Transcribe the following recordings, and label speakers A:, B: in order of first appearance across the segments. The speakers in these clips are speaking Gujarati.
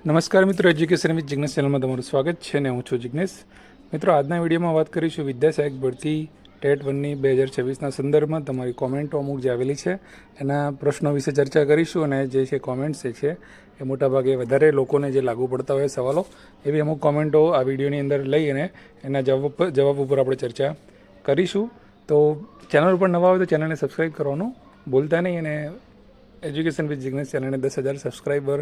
A: નમસ્કાર મિત્રો, એજ્યુકેશન વિથ જિગ્નેશ ચેનલમાં તમારું સ્વાગત છે ને હું છું જિગ્નેશ. મિત્રો, આજના વિડીયોમાં વાત કરીશું વિદ્યા સહાયક ભરતી ટેટ 1ની 2026ના સંદર્ભમાં તમારી કોમેન્ટો અમુક જે આવેલી છે એના પ્રશ્નો વિશે ચર્ચા કરીશું. અને જે છે કોમેન્ટ્સ જે છે એ મોટાભાગે વધારે લોકોને જે લાગુ પડતા હોય સવાલો એવી અમુક કોમેન્ટો આ વિડીયોની અંદર લઈ અને એના જવાબ ઉપર આપણે ચર્ચા કરીશું. તો ચેનલ ઉપર નવા હોય તો ચેનલને સબસ્ક્રાઈબ કરવાનું ભૂલતા નહીં. અને એજ્યુકેશન વિથ જિગ્નેશ ચેનલને 10,000 સબસ્ક્રાઈબર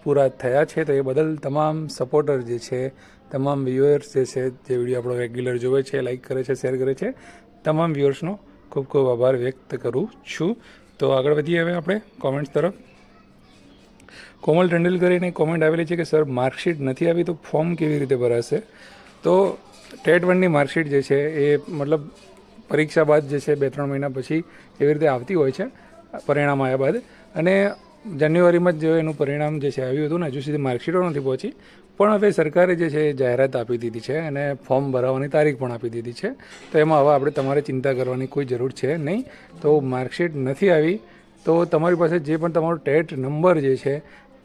A: પૂરા થયા છે, તો એ બદલ તમામ સપોર્ટર જે છે, તમામ વ્યુઅર્સ જે છે, જે વિડીયો આપણો રેગ્યુલર જોવે છે, લાઇક કરે છે, શેર કરે છે, તમામ વ્યુઅર્સનો ખૂબ ખૂબ આભાર વ્યક્ત કરું છું. તો આગળ વધીએ હવે આપણે કોમેન્ટ્સ તરફ. કોમલ તેંડુલકરની કોમેન્ટ આવેલી છે કે સર, માર્કશીટ નથી આવી તો ફોર્મ કેવી રીતે ભરાશે? તો ટેટ 1ની માર્કશીટ જે છે એ મતલબ પરીક્ષા બાદ જે છે 2-3 મહિના પછી એવી રીતે આવતી હોય છે, પરિણામ આવ્યા બાદ. અને જાન્યુઆરીમાં જ એનું પરિણામ જે છે આવ્યું હતું ને હજુ સુધી માર્કશીટો નથી પહોંચી. પણ હવે સરકારે જે છે એ જાહેરાત આપી દીધી છે અને ફોર્મ ભરાવવાની તારીખ પણ આપી દીધી છે. તો એમાં હવે આપણે તમારે ચિંતા કરવાની કોઈ જરૂર છે નહીં. તો માર્કશીટ નથી આવી તો તમારી પાસે જે પણ તમારો ટેટ નંબર જે છે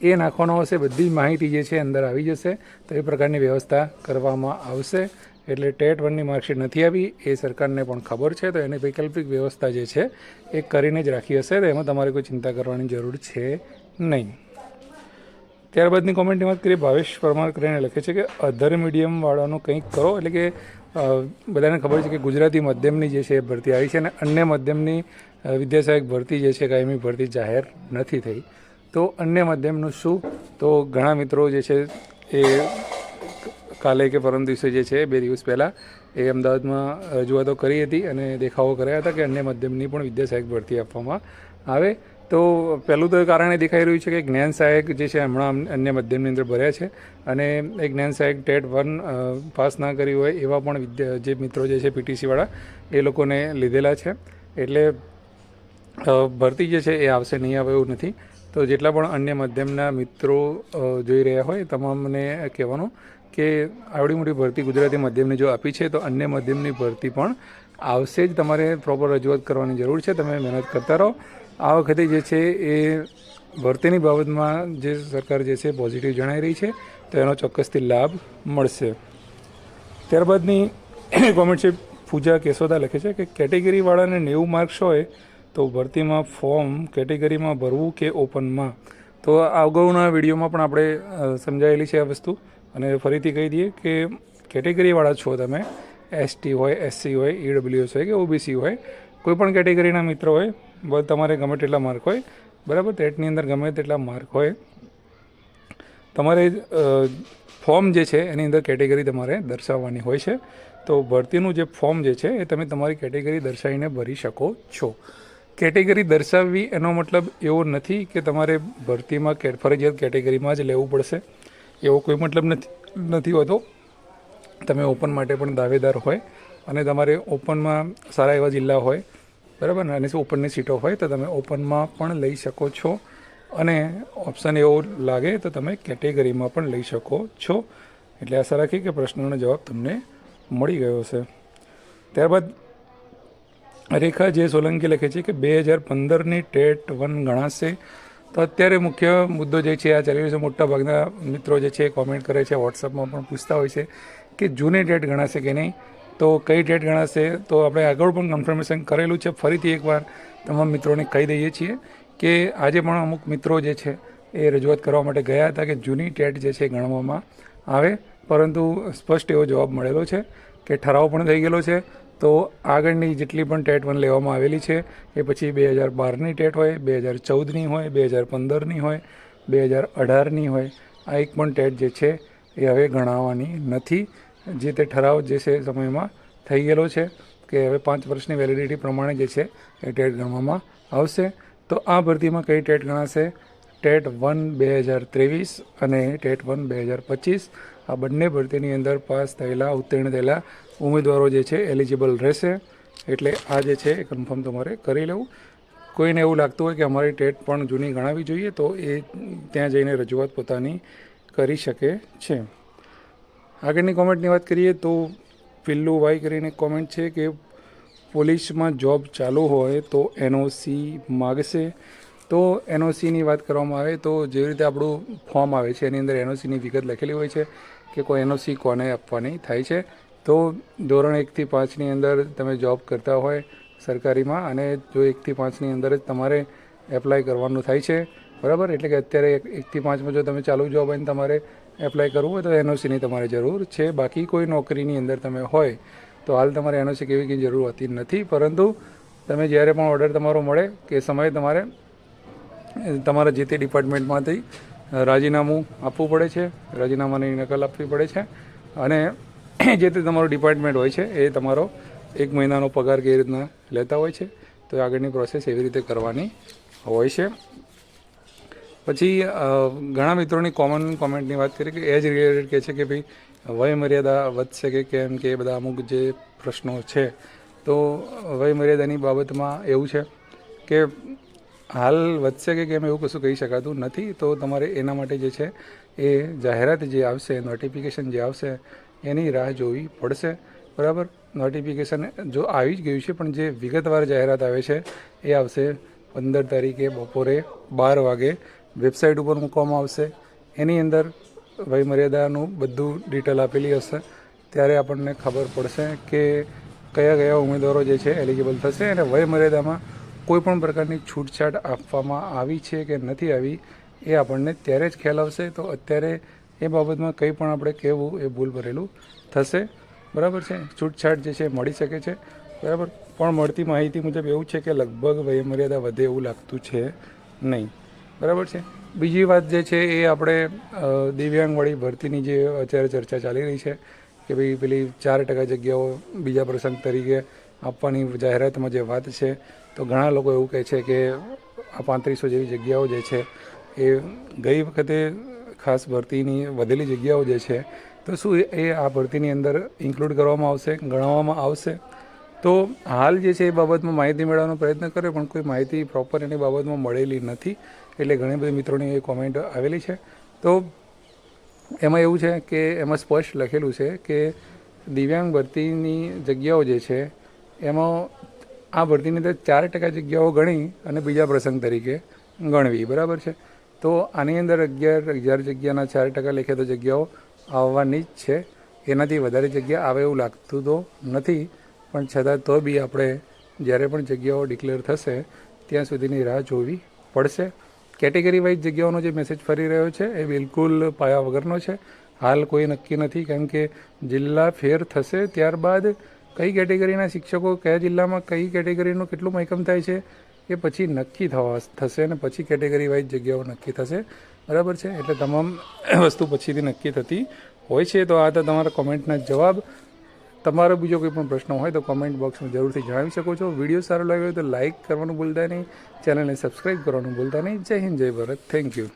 A: એ નાખવાનો હશે, બધી જ માહિતી જે છે અંદર આવી જશે. તો એ પ્રકારની વ્યવસ્થા કરવામાં આવશે. એટલે ટેટ 1ની માર્કશીટ નથી આવી એ સરકારને પણ ખબર છે, તો એની વૈકલ્પિક વ્યવસ્થા જે છે એ કરીને જ રાખી હશે. તો એમાં તમારે કોઈ ચિંતા કરવાની જરૂર છે નહીં. ત્યારબાદની કોમેન્ટની વાત કરીએ, ભાવેશ પરમાર કરીને લખે છે કે અધર મીડિયમવાળાનું કંઈક કરો. એટલે કે બધાને ખબર છે કે ગુજરાતી માધ્યમની જે છે એ ભરતી આવી છે અને અન્ય માધ્યમની વિદ્યા સહાયક ભરતી જે છે કાયમી ભરતી જાહેર નથી થઈ. તો અન્ય માધ્યમનું શું? તો ઘણા મિત્રો જે છે એ કાલે કે પરમ દિવસે જે છે 2 દિવસ પહેલાં એ અમદાવાદમાં રજૂઆતો કરી હતી અને દેખાવો કર્યા હતા કે અન્ય માધ્યમની પણ વિદ્યા સહાયક ભરતી આપવામાં આવે. તો પહેલું તો કારણ એ દેખાઈ રહ્યું છે કે જ્ઞાન સહાયક જે છે હમણાં અન્ય માધ્યમની અંદર ભર્યા છે અને એ જ્ઞાન સહાયક ટેટ 1 પાસ ના કરી હોય એવા પણ જે મિત્રો જે છે પીટીસીવાળા એ લોકોને લીધેલા છે. એટલે ભરતી જે છે એ આવશે, નહીં આવે એવું નથી. તો જેટલા પણ અન્ય માધ્યમના મિત્રો જોઈ રહ્યા હોય તમામને કહેવાનું કે આવડી મોટી ભરતી ગુજરાતી માધ્યમની જો આપી છે તો અન્ય માધ્યમની ભરતી પણ આવશે જ. તમારે પ્રોપર રજૂઆત કરવાની જરૂર છે. તમે મહેનત કરતા રહો. આ વખતે જે છે એ ભરતીની બાબતમાં જે સરકાર જે છે પોઝિટિવ જણાઈ રહી છે, તો એનો ચોક્કસથી લાભ મળશે. ત્યારબાદની કોમેન્ટ છે, પૂજા કેશોદા લખે છે કે કેટેગરીવાળાને 90 માર્ક્સ હોય તો ભરતીમાં ફોર્મ કેટેગરીમાં ભરવું કે ઓપનમાં? તો આ અગાઉના વિડીયોમાં પણ આપણે સમજાયેલી છે આ વસ્તુ, અને ફરીથી કહી દઈએ કે કેટેગરીવાળા છો તમે, એસટી હોય, એસસી હોય, ઈડબ્લ્યુએસ હોય કે ઓબીસી હોય, કોઈ પણ કેટેગરીના મિત્રો હોય, તમારે ગમે તેટલા માર્ક હોય, બરાબર, ટેટની અંદર ગમે તેટલા માર્ક હોય, તમારે ફોર્મ જે છે એની અંદર કેટેગરી તમારે દર્શાવવાની હોય છે. તો ભરતીનું જે ફોર્મ જે છે એ તમે તમારી કેટેગરી દર્શાવીને ભરી શકો છો. કેટેગરી દર્શાવવી એનો મતલબ એવો નથી કે તમારે ભરતીમાં ફરજિયાત કેટેગરીમાં જ લેવું પડશે, એવો કોઈ મતલબ નથી હોતો. તમે ઓપન માટે પણ દાવેદાર હોય અને તમારે ઓપનમાં સારા એવા જિલ્લા હોય, બરાબર ને, અને ઓપનની સીટો હોય તો તમે ઓપનમાં પણ લઈ શકો છો. અને ઓપ્શન એવો લાગે તો તમે કેટેગરીમાં પણ લઈ શકો છો. એટલે આશા રાખી કે પ્રશ્નનો જવાબ તમને મળી ગયો છે. ત્યારબાદ રેખા જે સોલંકી લખે છે કે 2015ની ટેટ 1 ગણાશે? તો અત્યારે મુખ્ય મુદ્દો જે છે આ ચાલી રહ્યો છે. મોટાભાગના મિત્રો જે છે કોમેન્ટ કરે છે, વોટ્સઅપમાં પણ પૂછતા હોય છે કે જૂની ટેટ ગણાશે કે નહીં, તો કઈ ટેટ ગણાશે? તો આપણે આગળ પણ કન્ફર્મેશન કરેલું છે. ફરીથી એકવાર તમામ મિત્રોને કહી દઈએ છીએ કે આજે પણ અમુક મિત્રો જે છે એ રજૂઆત કરવા માટે ગયા હતા કે જૂની ટેટ જે છે ગણવામાં આવે, પરંતુ સ્પષ્ટ એવો જવાબ મળેલો છે કે ઠરાવ પણ થઈ ગયેલો છે. તો આગળની જેટલી પણ ટેટ 1 લેવામાં આવેલી છે એ પછી 2012ની ટેટ હોય, 2014ની હોય, 2015ની હોય, 2018ની હોય, આ એક પણ ટેટ જે છે એ હવે ગણાવવાની નથી. જે તે ઠરાવ જે છે સમયમાં થઈ ગયેલો છે કે હવે 5 વર્ષની વેલિડિટી પ્રમાણે જે છે એ ટેટ ગણવામાં આવશે. તો આ ભરતીમાં કઈ ટેટ ગણાશે? ટેટ 1 2023 અને ટેટ 1 2025. આ બંને ભરતીની અંદર પાસ થયેલા, ઉત્તીર્ણ થયેલા ઉમેદવારો જે છે એલિજિબલ રહેશે. એટલે આ જે છે એ કન્ફર્મ તમારે કરી લેવું. કોઈને એવું લાગતું હોય કે અમારી ટેટ પણ જૂની ગણાવી જોઈએ તો એ ત્યાં જઈને રજૂઆત પોતાની કરી શકે છે. આગળની કોમેન્ટની વાત કરીએ તો પિલ્લુ વાય કરીને કોમેન્ટ છે કે પોલીસમાં જોબ ચાલુ હોય તો એનઓસી માગશે? તો એનઓસીની વાત કરવામાં આવે તો જેવી રીતે આપણું ફોર્મ આવે છે એની અંદર એનઓસીની વિગત લખેલી હોય છે કે કોઈ એનઓસી કોને આપવાની થાય છે. તો ધોરણ 1 થી 5ની અંદર તમે જોબ કરતા હોય સરકારીમાં અને જો 1 થી 5ની અંદર જ તમારે એપ્લાય કરવાનું થાય છે, બરાબર. એટલે કે અત્યારે 1 થી 5માં જો તમે ચાલુ જોબ હોય ને તમારે એપ્લાય કરવું હોય તો એનઓસીની તમારે જરૂર છે. બાકી કોઈ નોકરીની અંદર તમે હોય તો હાલ તમારે એનઓસી કેવી કંઈ જરૂર હોતી નથી, પરંતુ તમે જ્યારે પણ ઓર્ડર તમારો મળે કે સમયે તમારે તમારા જે તે ડિપાર્ટમેન્ટમાંથી રાજીનામું આપવું પડે છે, રાજીનામાની નકલ આપવી પડે છે અને જે તે તમારું ડિપાર્ટમેન્ટ હોય છે એ તમારો 1 મહિનાનો પગાર કેવી રીતના લેતા હોય છે તો આગળની પ્રોસેસ એવી રીતે કરવાની હોય છે. પછી ઘણા મિત્રોની કોમેન્ટની વાત કરીએ કે એજ રિલેટેડ કહે છે કે ભાઈ વય મર્યાદા વધશે કે કેમ, કે એ બધા અમુક જે પ્રશ્નો છે. તો વય મર્યાદાની બાબતમાં એવું છે કે હાલ વધશે કે કેમ એવું કશું કહી શકાતું નથી. તો તમારે એના માટે જે છે એ જાહેરાત જે આવશે, નોટિફિકેશન જે આવશે એની રાહ જોવી પડશે, બરાબર. નોટિફિકેશન જો આવી જ ગયું છે પણ જે વિગતવાર જાહેરાત આવે છે એ આવશે 15 તારીખે બપોરે 12 વાગે વેબસાઇટ ઉપર મૂકવામાં આવશે. એની અંદર વયમર્યાદાનું બધું ડિટેલ આપેલી હશે. ત્યારે આપણને ખબર પડશે કે કયા કયા ઉમેદવારો જે છે એલિજિબલ થશે અને વયમર્યાદામાં કોઈ પણ પ્રકારની છૂટછાટ આપવામાં આવી છે કે નથી આવી એ આપણને ત્યારે જ ખ્યાલ આવશે. તો અત્યારે એ બાબતમાં કંઈ પણ આપણે કહેવું એ ભૂલ ભરેલું થશે, બરાબર છે. છૂટછાટ જે છે મળી શકે છે, બરાબર, પણ મળતી માહિતી મુજબ એવું છે કે લગભગ વયમર્યાદા વધે એવું લાગતું છે નહીં, બરાબર છે. બીજી વાત જે છે એ આપણે દિવ્યાંગવાળી ભરતીની જે અત્યારે ચર્ચા ચાલી રહી છે કે ભાઈ પેલી 4% જગ્યાઓ બીજા પ્રસંગ તરીકે આપવાની જાહેરાતમાં જે વાત છે, તો ઘણા લોકો એવું કહે છે કે આ 3500 જેવી જગ્યાઓ જે છે એ ગઈ વખતે ખાસ ભરતીની વધેલી જગ્યાઓ જે છે તો શું એ આ ભરતીની અંદર ઇન્ક્લુડ કરવામાં આવશે, ગણવામાં આવશે? તો હાલ જે છે એ બાબતમાં માહિતી મેળવવાનો પ્રયત્ન કર્યો પણ કોઈ માહિતી પ્રોપર એની બાબતમાં મળેલી નથી. એટલે ઘણી બધી મિત્રોની એ કોમેન્ટ આવેલી છે. તો એમાં એવું છે કે એમાં સ્પષ્ટ લખેલું છે કે દિવ્યાંગ ભરતીની જગ્યાઓ જે છે એમાં આ ભરતીની અંદર 4% જગ્યાઓ ગણી અને બીજા પ્રસંગ તરીકે ગણવી, બરાબર છે. તો આની અંદર 11,000 જગ્યાના 4% લેખે તો જગ્યાઓ આવવાની જ છે. એનાથી વધારે જગ્યા આવે એવું લાગતું તો નથી, પણ છતાં તો બી આપણે જ્યારે પણ જગ્યાઓ ડિક્લેર થશે ત્યાં સુધીની રાહ જોવી પડશે. કેટેગરી વાઇઝ જગ્યાઓનો જે મેસેજ ફરી રહ્યો છે એ બિલકુલ પાયા વગરનો છે. હાલ કોઈ નક્કી નથી, કારણ કે જિલ્લા ફેર થશે ત્યારબાદ કઈ કેટેગરીના શિક્ષકો કયા જિલ્લામાં કઈ કેટેગરીનું કેટલું મહેકમ થાય છે એ પછી નક્કી થશે અને પછી કેટેગરી વાઇઝ જગ્યાઓ નક્કી થશે, બરાબર છે. એટલે તમામ વસ્તુ પછીથી નક્કી થતી હોય છે. તો આ તો તમારા કોમેન્ટના જવાબ. તમારો બીજો કોઈ પણ પ્રશ્ન હોય તો કોમેન્ટ બોક્સમાં જરૂરથી જણાવી શકો છો. વિડીયો સારો લાગ્યો હોય તો લાઇક કરવાનું ભૂલતા નહીં, ચેનલને સબસ્ક્રાઈબ કરવાનું ભૂલતા નહીં. જય હિન્દ, જય ભારત, થેન્ક યુ.